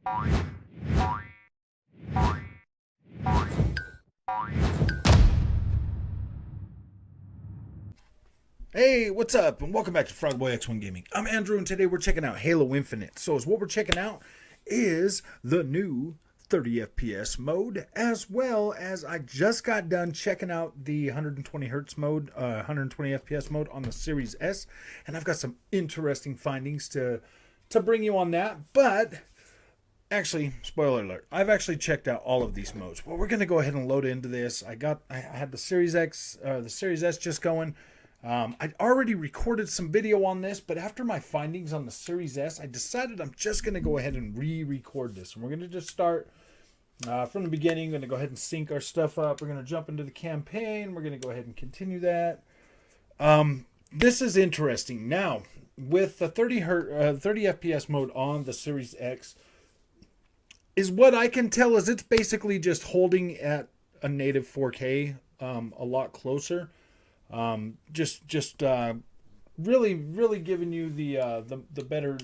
Hey, what's up? And welcome back to Frogboy X1 Gaming. I'm Andrew, and today we're checking out Halo Infinite. So, what we're checking out is the new 30 FPS mode, as well as I just got done checking out the 120 hertz mode, 120 FPS mode on the Series S, and I've got some interesting findings to bring you on that. But actually, spoiler alert, I've actually checked out all of these modes. Well, we're gonna go ahead and load into this. I had the Series X, the Series S just going. I'd already recorded some video on this, but after my findings on the Series S, I decided I'm just going to go ahead and re-record this. And we're going to just start from the beginning. We're going to go ahead and sync our stuff up. We're going to jump into the campaign. We're going to go ahead and continue that. This is interesting. Now, with the 30 FPS mode on the Series X, is what I can tell is it's basically just holding at a native 4K a lot closer. Really giving you the better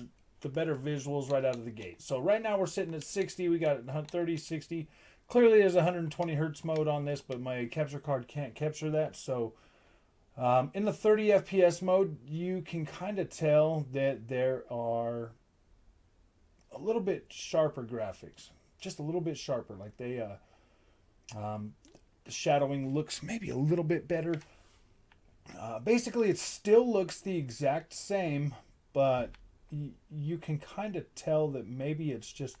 visuals right out of the gate. So right now we're sitting at 60. We got 30, 60. Clearly there's 120 hertz mode on this, but my capture card can't capture that. So in the 30 FPS mode, you can kind of tell that there are a little bit sharper graphics, just a little bit sharper. Like the shadowing looks maybe a little bit better. Basically, it still looks the exact same, but you can kind of tell that maybe it's just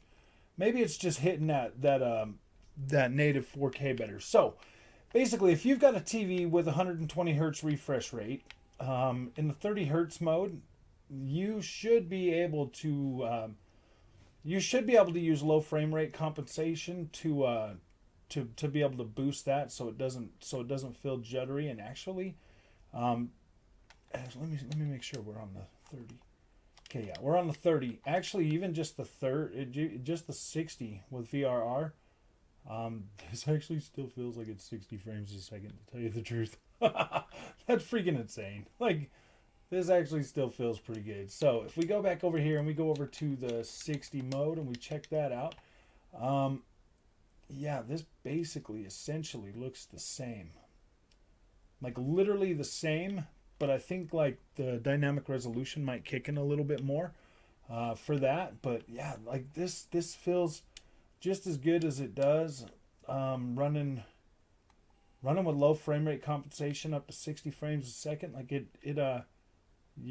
hitting that native 4K better. So basically, if you've got a TV with 120 hertz refresh rate in the 30 hertz mode, you should be able to use low frame rate compensation to be able to boost that so it doesn't feel juddery. And actually, let me make sure we're on the 30. Okay, yeah, we're on the 30. Actually, even just just the 60 with VRR, this actually still feels like it's 60 frames a second, to tell you the truth. That's freaking insane. Like, this actually still feels pretty good. So if we go back over here and we go over to the 60 mode and we check that out, yeah, this basically essentially looks the same. Like literally the same, but I think like the dynamic resolution might kick in a little bit more for that. But yeah, like this feels just as good as it does running with low frame rate compensation up to 60 frames a second. Like you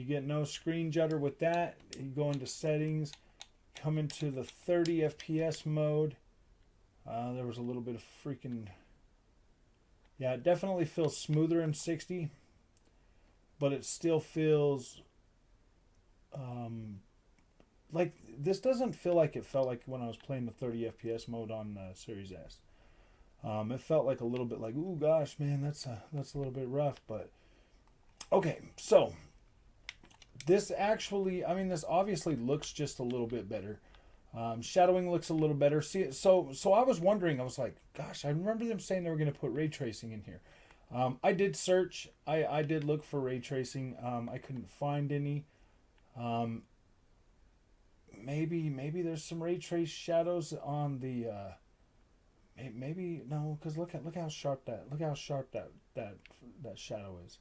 get no screen judder with that. You go into settings, come into the 30 FPS mode. There was a little bit of freaking... Yeah, it definitely feels smoother in 60, but it still feels like this doesn't feel like it felt like when I was playing the 30 FPS mode on Series S. It felt like a little bit like, ooh, gosh, man, that's a little bit rough. But okay, so this obviously looks just a little bit better. Shadowing looks a little better. See, so I was wondering. I was like, gosh, I remember them saying they were going to put ray tracing in here. I did search. I did look for ray tracing. I couldn't find any. Maybe there's some ray trace shadows on the. Maybe no, because look how sharp that shadow is.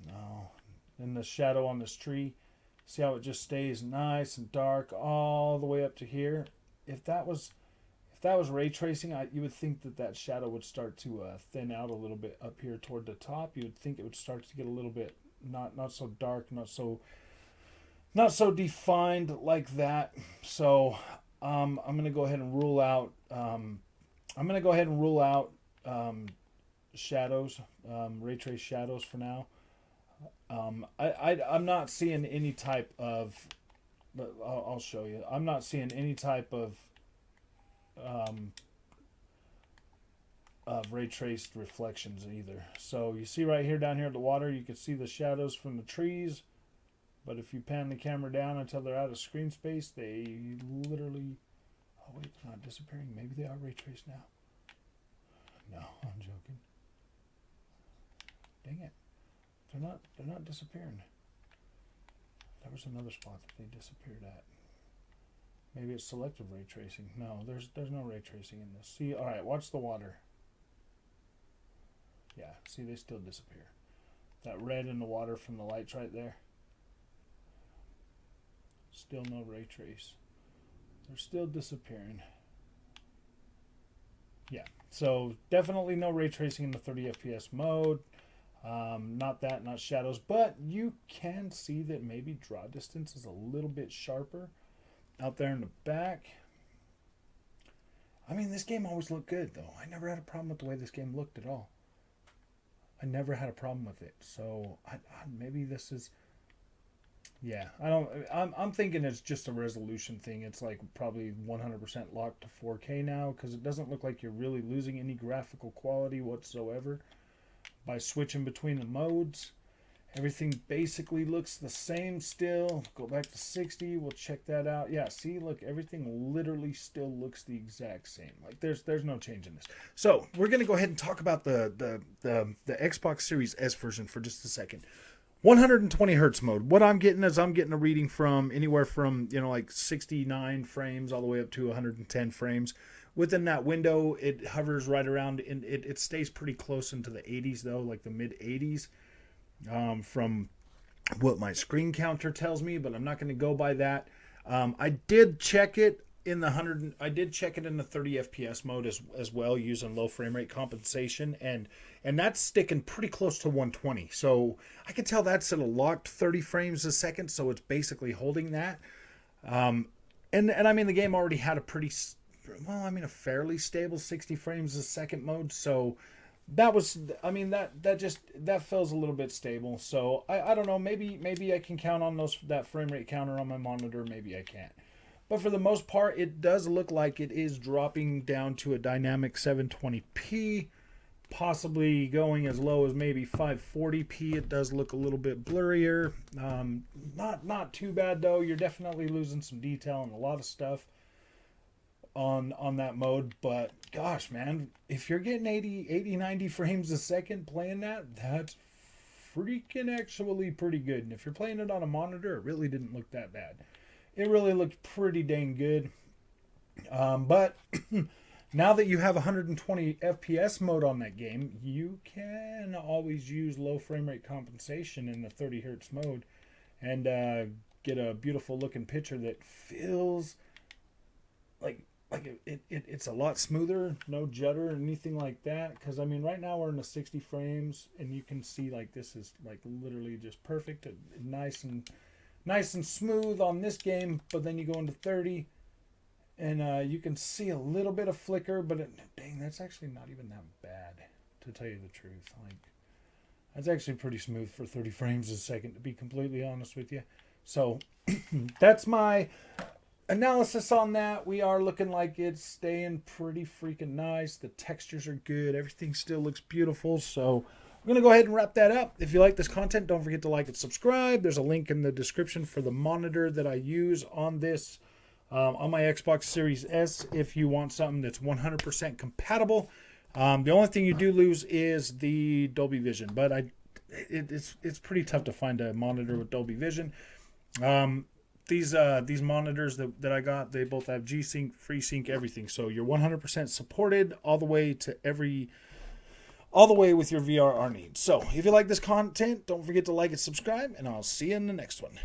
No, and the shadow on this tree. See how it just stays nice and dark all the way up to here. If that was ray tracing, you would think that shadow would start to thin out a little bit up here toward the top. You would think it would start to get a little bit not so dark, not so defined like that. So I'm gonna go ahead and rule out. Shadows, ray trace shadows for now. I'm not seeing any type of, but I'll show you. I'm not seeing any type of ray traced reflections either. So you see right here down here at the water, you can see the shadows from the trees. But if you pan the camera down until they're out of screen space, they literally... Oh wait, they're not disappearing. Maybe they are ray traced now. No, I'm joking. Dang it. They're not disappearing. There was another spot that they disappeared at. Maybe it's selective ray tracing. No, there's no ray tracing in this. See, all right, watch the water. Yeah, see, they still disappear. That red in the water from the lights right there. Still no ray trace. They're still disappearing. Yeah, so definitely no ray tracing in the 30 FPS mode. Not that, not shadows, but you can see that maybe draw distance is a little bit sharper out there in the back. I mean, this game always looked good, though. I never had a problem with the way this game looked at all. I never had a problem with it. So maybe this is, yeah. I'm thinking it's just a resolution thing. It's like probably 100% locked to 4K now, because it doesn't look like you're really losing any graphical quality whatsoever by switching between the modes. Everything basically looks the same still. Go back to 60. We'll check that out. Yeah, see, look, everything literally still looks the exact same. Like there's no change in this. So we're gonna go ahead and talk about the Xbox Series S version for just a second. 120 hertz mode. What I'm getting is I'm getting a reading from anywhere from like 69 frames all the way up to 110 frames. Within that window, it hovers right around, and it stays pretty close into the 80s though, like the mid 80s. From what my screen counter tells me, but I'm not going to go by that. I did check it in the 100. I did check it in the 30 FPS mode as well, using low frame rate compensation, and that's sticking pretty close to 120. So I can tell that's at a locked 30 frames a second. So it's basically holding that. And I mean, the game already had a a fairly stable 60 frames a second mode. So that was, I mean, that feels a little bit stable. So I don't know, maybe I can count on that frame rate counter on my monitor, maybe I can't. But for the most part, it does look like it is dropping down to a dynamic 720p, possibly going as low as maybe 540p. It does look a little bit blurrier. Not too bad though. You're definitely losing some detail and a lot of stuff on that mode, but gosh, man, if you're getting 80 90 frames a second playing that's freaking actually pretty good. And if you're playing it on a monitor, it really didn't look that bad. It really looked pretty dang good. But now that you have 120 FPS mode on that game, you can always use low frame rate compensation in the 30 hertz mode and get a beautiful looking picture that feels like it's a lot smoother, no judder or anything like that. Because I mean, right now we're in the 60 frames, and you can see like this is like literally just perfect, nice and smooth on this game. But then you go into 30, and you can see a little bit of flicker. But dang, that's actually not even that bad, to tell you the truth. Like that's actually pretty smooth for 30 frames a second, to be completely honest with you. So that's my analysis on that. We are looking like it's staying pretty freaking nice. The textures are good. Everything still looks beautiful. So I'm going to go ahead and wrap that up. If you like this content, don't forget to like and subscribe. There's a link in the description for the monitor that I use on this, on my Xbox Series S, if you want something that's 100% compatible. The only thing you do lose is the Dolby Vision, but it's pretty tough to find a monitor with Dolby Vision. These monitors that I got, they both have G-Sync, FreeSync, everything. So you're 100% supported all the way with your VRR needs. So if you like this content, don't forget to like and subscribe, and I'll see you in the next one.